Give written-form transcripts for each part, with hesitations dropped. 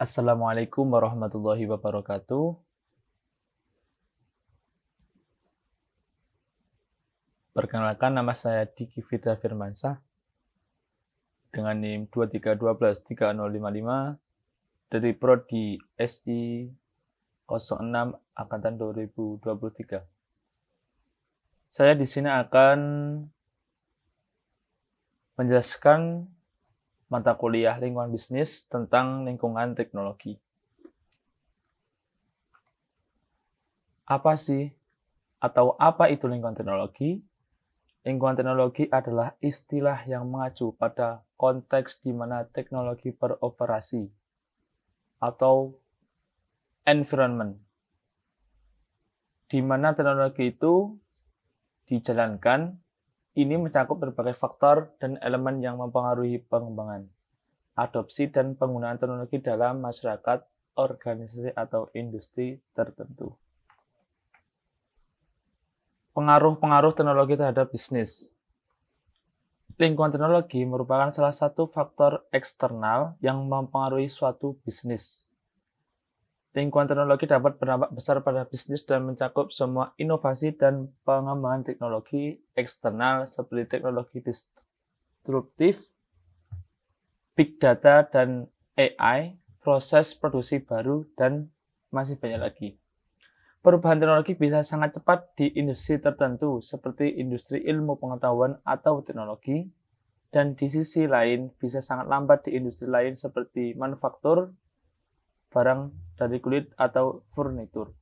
Assalamualaikum warahmatullahi wabarakatuh. Perkenalkan, nama saya Diki Fitra Firmansyah dengan NIM 23123055 dari Prodi SI 06 Angkatan 2023. Saya di sini akan menjelaskan mata kuliah lingkungan bisnis tentang lingkungan teknologi. Apa sih atau apa itu lingkungan teknologi? Lingkungan teknologi adalah istilah yang mengacu pada konteks di mana teknologi beroperasi atau environment, di mana teknologi itu dijalankan. Ini mencakup berbagai faktor dan elemen yang mempengaruhi pengembangan, adopsi, dan penggunaan teknologi dalam masyarakat, organisasi, atau industri tertentu. Pengaruh-pengaruh teknologi terhadap bisnis. Lingkungan teknologi merupakan salah satu faktor eksternal yang mempengaruhi suatu bisnis. Lingkungan teknologi dapat berdampak besar pada bisnis dan mencakup semua inovasi dan pengembangan teknologi eksternal seperti teknologi disruptif, big data dan AI, proses produksi baru, dan masih banyak lagi. Perubahan teknologi bisa sangat cepat di industri tertentu seperti industri ilmu pengetahuan atau teknologi, dan di sisi lain bisa sangat lambat di industri lain seperti manufaktur, barang dari kulit, atau furnitur.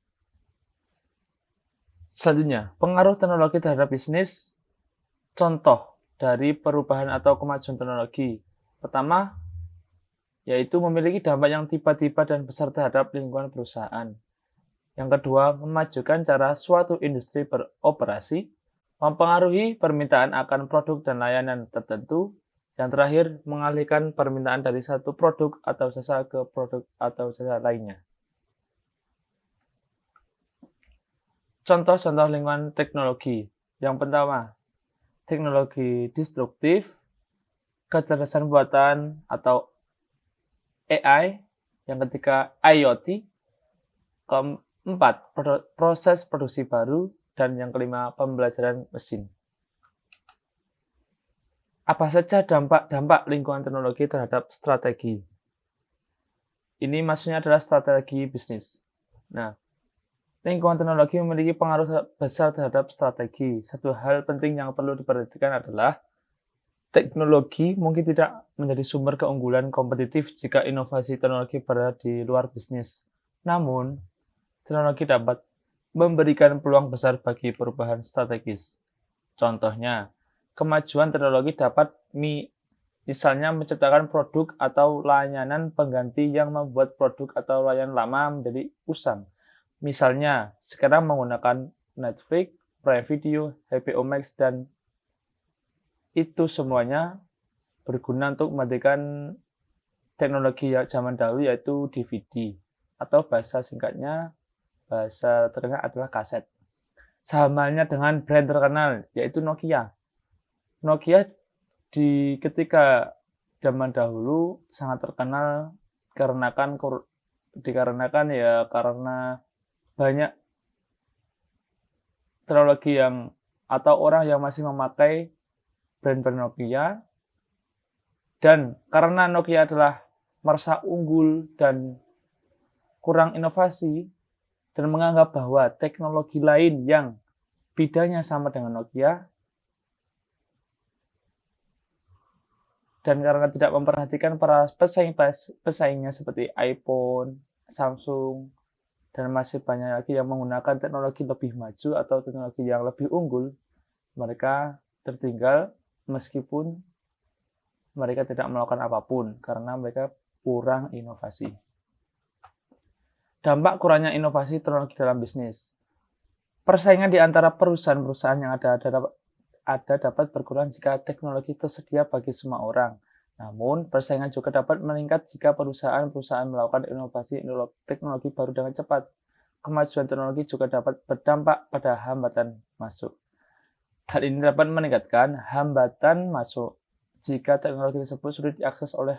Selanjutnya, pengaruh teknologi terhadap bisnis. Contoh dari perubahan atau kemajuan teknologi. Pertama, yaitu memiliki dampak yang tiba-tiba dan besar terhadap lingkungan perusahaan. Yang kedua, memajukan cara suatu industri beroperasi, mempengaruhi permintaan akan produk dan layanan tertentu. Yang terakhir, mengalihkan permintaan dari satu produk atau jasa ke produk atau jasa lainnya. Contoh-contoh lingkungan teknologi. Yang pertama, teknologi destruktif, kecerdasan buatan atau AI. Yang ketiga, IoT. Keempat, proses produksi baru. Dan yang kelima, pembelajaran mesin. Apa saja dampak lingkungan teknologi terhadap strategi? Ini maksudnya adalah strategi bisnis. Nah, lingkungan teknologi memiliki pengaruh besar terhadap strategi. Satu hal penting yang perlu diperhatikan adalah teknologi mungkin tidak menjadi sumber keunggulan kompetitif jika inovasi teknologi berada di luar bisnis. Namun, teknologi dapat memberikan peluang besar bagi perubahan strategis. Contohnya, kemajuan teknologi dapat misalnya menciptakan produk atau layanan pengganti yang membuat produk atau layanan lama menjadi usang. Misalnya, sekarang menggunakan Netflix, Prime Video, HBO Max, dan itu semuanya berguna untuk menggantikan teknologi zaman dahulu, yaitu DVD, atau bahasa singkatnya, bahasa terdengar adalah kaset. Sama halnya dengan brand terkenal, yaitu Nokia. Nokia ketika zaman dahulu sangat terkenal karena banyak teknologi atau orang yang masih memakai brand-brand Nokia, dan karena Nokia adalah merasa unggul dan kurang inovasi dan menganggap bahwa teknologi lain yang bidangnya sama dengan Nokia, dan karena tidak memperhatikan para pesaingnya seperti iPhone, Samsung, dan masih banyak lagi yang menggunakan teknologi lebih maju atau teknologi yang lebih unggul, mereka tertinggal meskipun mereka tidak melakukan apapun karena mereka kurang inovasi. Dampak kurangnya inovasi teknologi dalam bisnis. Persaingan di antara perusahaan-perusahaan yang ada dapat berkurang jika teknologi tersedia bagi semua orang. Namun, persaingan juga dapat meningkat jika perusahaan-perusahaan melakukan inovasi teknologi baru dengan cepat. Kemajuan teknologi juga dapat berdampak pada hambatan masuk. Hal ini dapat meningkatkan hambatan masuk jika teknologi tersebut sulit diakses oleh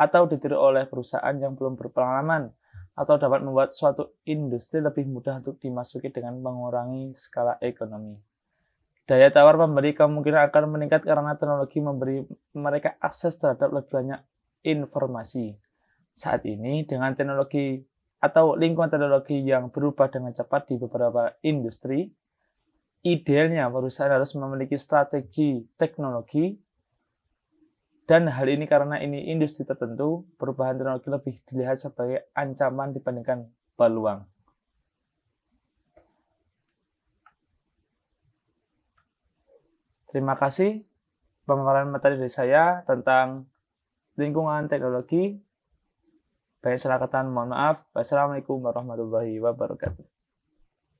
atau ditiru oleh perusahaan yang belum berpengalaman atau dapat membuat suatu industri lebih mudah untuk dimasuki dengan mengurangi skala ekonomi. Daya tawar pembeli kemungkinan akan meningkat karena teknologi memberi mereka akses terhadap lebih banyak informasi. Saat ini, dengan teknologi atau lingkungan teknologi yang berubah dengan cepat di beberapa industri, idealnya perusahaan harus memiliki strategi teknologi, dan hal ini karena ini industri tertentu, perubahan teknologi lebih dilihat sebagai ancaman dibandingkan peluang. Terima kasih pemaparan materi dari saya tentang lingkungan teknologi. Banyak salah kata, mohon maaf. Wassalamualaikum warahmatullahi wabarakatuh.